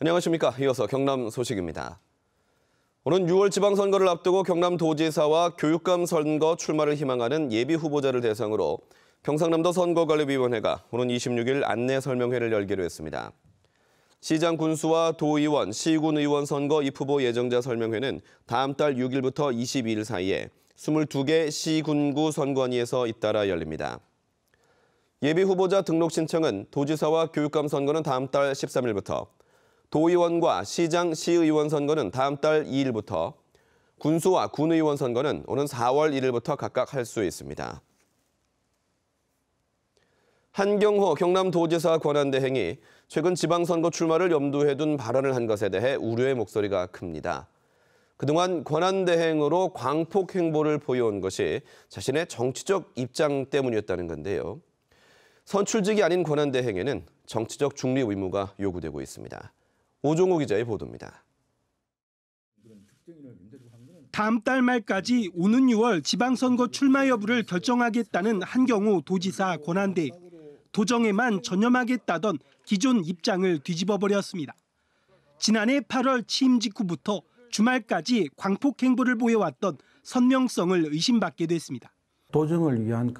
안녕하십니까. 이어서 경남 소식입니다. 오는 6월 지방선거를 앞두고 경남도지사와 교육감 선거 출마를 희망하는 예비 후보자를 대상으로 경상남도 선거관리위원회가 오는 26일 안내 설명회를 열기로 했습니다. 시장 군수와 도의원, 시군 의원 선거 입후보 예정자 설명회는 다음 달 6일부터 22일 사이에 22개 시군구 선관위에서 잇따라 열립니다. 예비 후보자 등록 신청은 도지사와 교육감 선거는 다음 달 13일부터, 도의원과 시장, 시의원 선거는 다음 달 2일부터, 군수와 군의원 선거는 오는 4월 1일부터 각각 할 수 있습니다. 한경호 경남도지사 권한대행이 최근 지방선거 출마를 염두에 둔 발언을 한 것에 대해 우려의 목소리가 큽니다. 그동안 권한대행으로 광폭 행보를 보여온 것이 자신의 정치적 입장 때문이었다는 건데요. 선출직이 아닌 권한대행에는 정치적 중립 의무가 요구되고 있습니다. 오종우 기자의 보도입니다. 다음 달 말까지 오는 6월 지방선거 출마 여부를 결정하겠다는 한경호 도지사 권한대행. 도정에만 전념하겠다던 기존 입장을 뒤집어버렸습니다. 지난해 8월 취임 직후부터 주말까지 광폭 행보를 보여왔던 선명성을 의심받게 됐습니다. 도정을 위한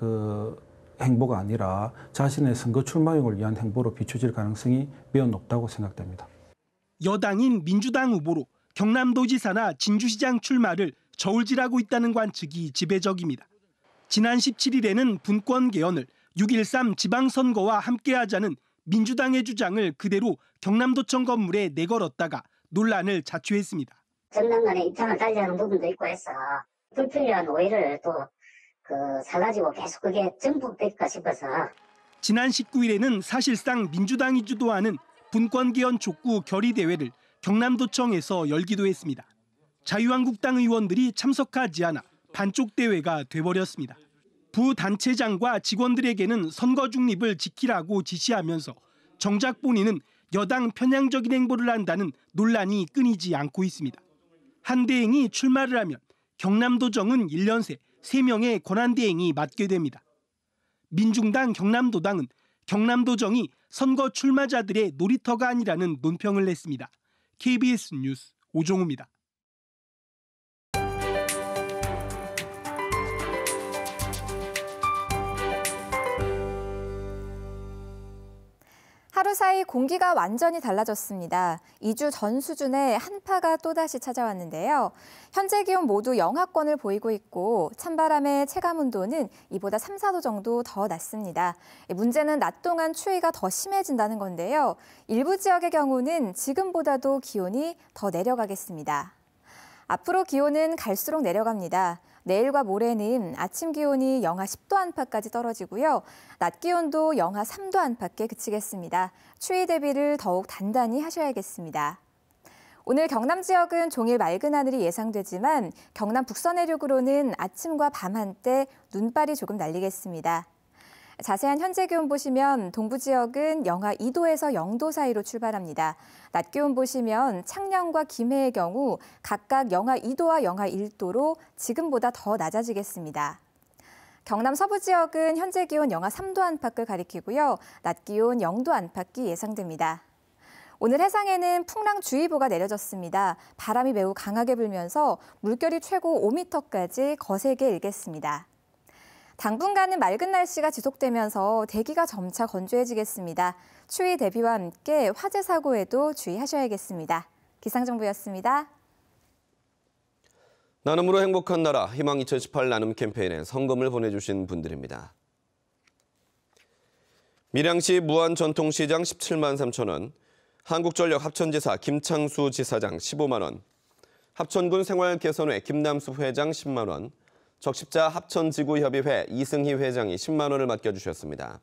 행보가 아니라 자신의 선거 출마용을 위한 행보로 비춰질 가능성이 매우 높다고 생각됩니다. 여당인 민주당 후보로 경남도지사나 진주시장 출마를 저울질하고 있다는 관측이 지배적입니다. 지난 17일에는 분권 개헌을 6.13 지방선거와 함께하자는 민주당의 주장을 그대로 경남도청 건물에 내걸었다가 논란을 자초했습니다. 정당 간의 입장을 달리하는 부분도 있고 해서 불필요한 오해를 또 사가지고 계속 그게 전복될까 싶어서. 지난 19일에는 사실상 민주당이 주도하는 분권 개헌 촉구 결의대회를 경남도청에서 열기도 했습니다. 자유한국당 의원들이 참석하지 않아 반쪽 대회가 돼버렸습니다. 부단체장과 직원들에게는 선거 중립을 지키라고 지시하면서 정작 본인은 여당 편향적인 행보를 한다는 논란이 끊이지 않고 있습니다. 한 대행이 출마를 하면 경남도정은 1년 새 3명의 권한대행이 맡게 됩니다. 민중당 경남도당은 경남도정이 선거 출마자들의 놀이터가 아니라는 논평을 냈습니다. KBS 뉴스 오종우입니다. 하루 사이 공기가 완전히 달라졌습니다. 2주 전 수준의 한파가 또다시 찾아왔는데요. 현재 기온 모두 영하권을 보이고 있고 찬바람의 체감온도는 이보다 3, 4도 정도 더 낮습니다. 문제는 낮 동안 추위가 더 심해진다는 건데요. 일부 지역의 경우는 지금보다도 기온이 더 내려가겠습니다. 앞으로 기온은 갈수록 내려갑니다. 내일과 모레는 아침 기온이 영하 10도 안팎까지 떨어지고요. 낮 기온도 영하 3도 안팎에 그치겠습니다. 추위 대비를 더욱 단단히 하셔야겠습니다. 오늘 경남 지역은 종일 맑은 하늘이 예상되지만 경남 북서 내륙으로는 아침과 밤 한때 눈발이 조금 날리겠습니다. 자세한 현재 기온 보시면 동부 지역은 영하 2도에서 0도 사이로 출발합니다. 낮 기온 보시면 창녕과 김해의 경우 각각 영하 2도와 영하 1도로 지금보다 더 낮아지겠습니다. 경남 서부 지역은 현재 기온 영하 3도 안팎을 가리키고요. 낮 기온 0도 안팎이 예상됩니다. 오늘 해상에는 풍랑주의보가 내려졌습니다. 바람이 매우 강하게 불면서 물결이 최고 5m까지 거세게 일겠습니다. 당분간은 맑은 날씨가 지속되면서 대기가 점차 건조해지겠습니다. 추위 대비와 함께 화재 사고에도 주의하셔야겠습니다. 기상정보였습니다. 나눔으로 행복한 나라 희망 2018 나눔 캠페인에 성금을 보내주신 분들입니다. 밀양시 무안전통시장 17만 3천 원, 한국전력 합천지사 김창수 지사장 15만 원, 합천군 생활개선회 김남수 회장 10만 원, 적십자 합천지구협의회 이승희 회장이 10만 원을 맡겨주셨습니다.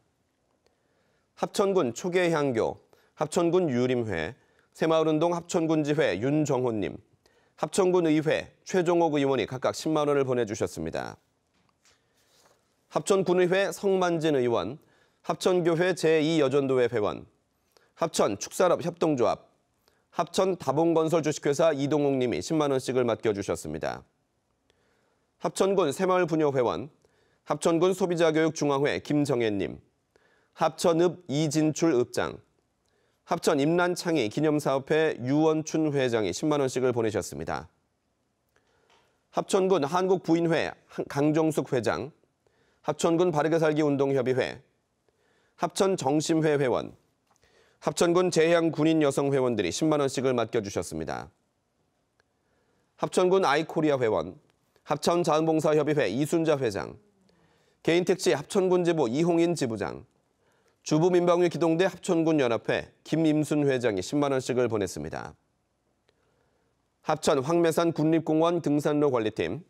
합천군 초계향교, 합천군 유림회, 새마을운동 합천군지회 윤정호님, 합천군의회 최종옥 의원이 각각 10만 원을 보내주셨습니다. 합천군의회 성만진 의원, 합천교회 제2여전도회 회원, 합천축산업협동조합, 합천다봉건설 주식회사 이동욱 님이 10만 원씩을 맡겨주셨습니다. 합천군 새마을부녀회원, 합천군 소비자교육중앙회 김정혜님, 합천읍 이진출 읍장, 합천 임란창의 기념사업회 유원춘 회장이 10만 원씩을 보내셨습니다. 합천군 한국부인회 강정숙 회장, 합천군 바르게살기 운동협의회, 합천정심회 회원, 합천군 재향군인 여성 회원들이 10만 원씩을 맡겨주셨습니다. 합천군 아이코리아 회원, 합천자원봉사협의회 이순자 회장, 개인택시 합천군 지부 이홍인 지부장, 주부민방위 기동대 합천군 연합회 김임순 회장이 10만 원씩을 보냈습니다. 합천 황매산 국립공원 등산로 관리팀,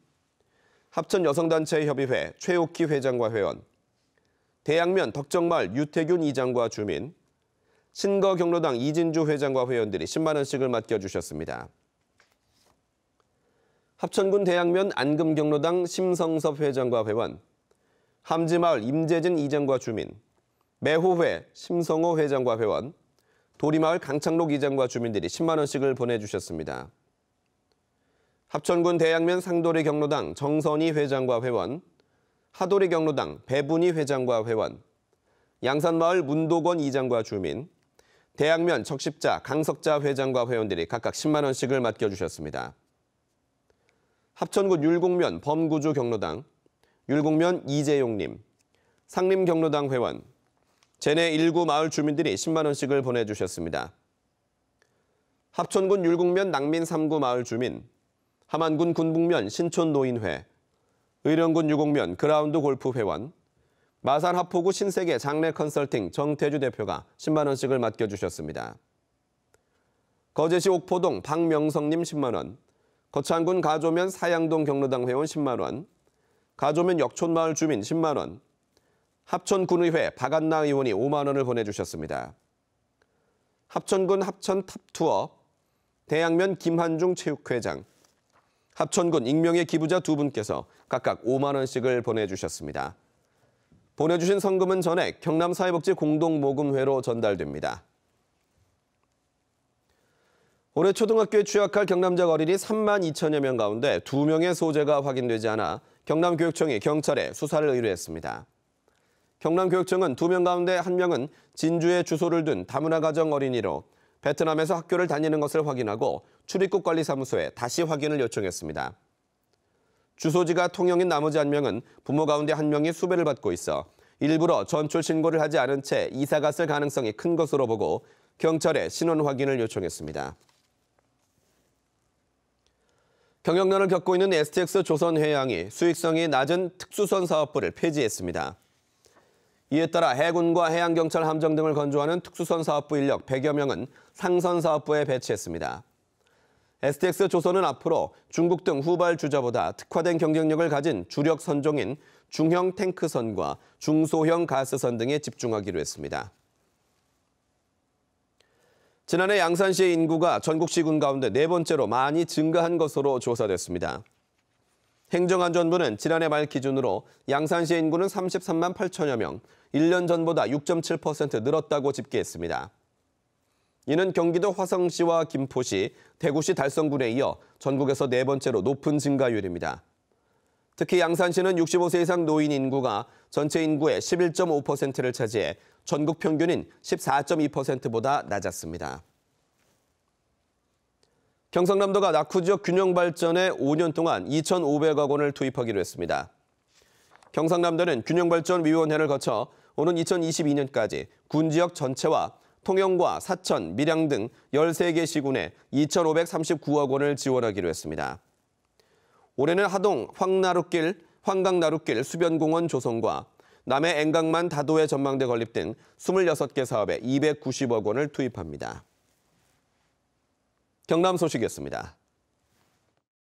합천 여성단체협의회 최옥희 회장과 회원, 대양면 덕정마을 유태균 이장과 주민, 신거경로당 이진주 회장과 회원들이 10만 원씩을 맡겨주셨습니다. 합천군 대양면 안금경로당 심성섭 회장과 회원, 함지마을 임재진 이장과 주민, 매호회 심성호 회장과 회원, 도리마을 강창록 이장과 주민들이 10만 원씩을 보내주셨습니다. 합천군 대양면 상도리 경로당 정선희 회장과 회원, 하도리 경로당 배분희 회장과 회원, 양산마을 문도권 이장과 주민, 대양면 적십자 강석자 회장과 회원들이 각각 10만 원씩을 맡겨주셨습니다. 합천군 율곡면 범구주 경로당, 율곡면 이재용님, 상림 경로당 회원, 제내 1구 마을 주민들이 10만 원씩을 보내주셨습니다. 합천군 율곡면 낭민 3구 마을 주민, 함안군 군북면 신촌 노인회, 의령군 유곡면 그라운드 골프 회원, 마산 하포구 신세계 장래 컨설팅 정태주 대표가 10만 원씩을 맡겨주셨습니다. 거제시 옥포동 박명성님 10만 원, 거창군 가조면 사양동 경로당 회원 10만 원, 가조면 역촌마을 주민 10만 원, 합천군의회 박안나 의원이 5만 원을 보내주셨습니다. 합천군 합천 탑투어, 대양면 김한중 체육회장, 합천군 익명의 기부자 2분께서 각각 5만 원씩을 보내주셨습니다. 보내주신 성금은 전액 경남사회복지공동모금회로 전달됩니다. 올해 초등학교에 취학할 경남적 어린이 3만 2천여 명 가운데 2명의 소재가 확인되지 않아 경남교육청이 경찰에 수사를 의뢰했습니다. 경남교육청은 2명 가운데 1명은 진주에 주소를 둔 다문화 가정 어린이로 베트남에서 학교를 다니는 것을 확인하고 출입국관리사무소에 다시 확인을 요청했습니다. 주소지가 통영인 나머지 1명은 부모 가운데 1명이 수배를 받고 있어 일부러 전출 신고를 하지 않은 채 이사 갔을 가능성이 큰 것으로 보고 경찰에 신원 확인을 요청했습니다. 경영난을 겪고 있는 STX 조선해양이 수익성이 낮은 특수선 사업부를 폐지했습니다. 이에 따라 해군과 해양경찰 함정 등을 건조하는 특수선 사업부 인력 100여 명은 상선 사업부에 배치했습니다. STX 조선은 앞으로 중국 등 후발 주자보다 특화된 경쟁력을 가진 주력 선종인 중형 탱크선과 중소형 가스선 등에 집중하기로 했습니다. 지난해 양산시의 인구가 전국 시군 가운데 4번째로 많이 증가한 것으로 조사됐습니다. 행정안전부는 지난해 말 기준으로 양산시의 인구는 33만 8천여 명, 1년 전보다 6.7% 늘었다고 집계했습니다. 이는 경기도 화성시와 김포시, 대구시 달성군에 이어 전국에서 4번째로 높은 증가율입니다. 특히 양산시는 65세 이상 노인 인구가 전체 인구의 11.5%를 차지해 전국 평균인 14.2%보다 낮았습니다. 경상남도가 낙후 지역 균형 발전에 5년 동안 2,500억 원을 투입하기로 했습니다. 경상남도는 균형발전위원회를 거쳐 오는 2022년까지 군 지역 전체와 통영과 사천, 밀양 등 13개 시군에 2,539억 원을 지원하기로 했습니다. 올해는 하동 황강나룻길 수변공원 조성과 남해 앵강만 다도해 전망대 건립 등 26개 사업에 290억 원을 투입합니다. 경남 소식이었습니다.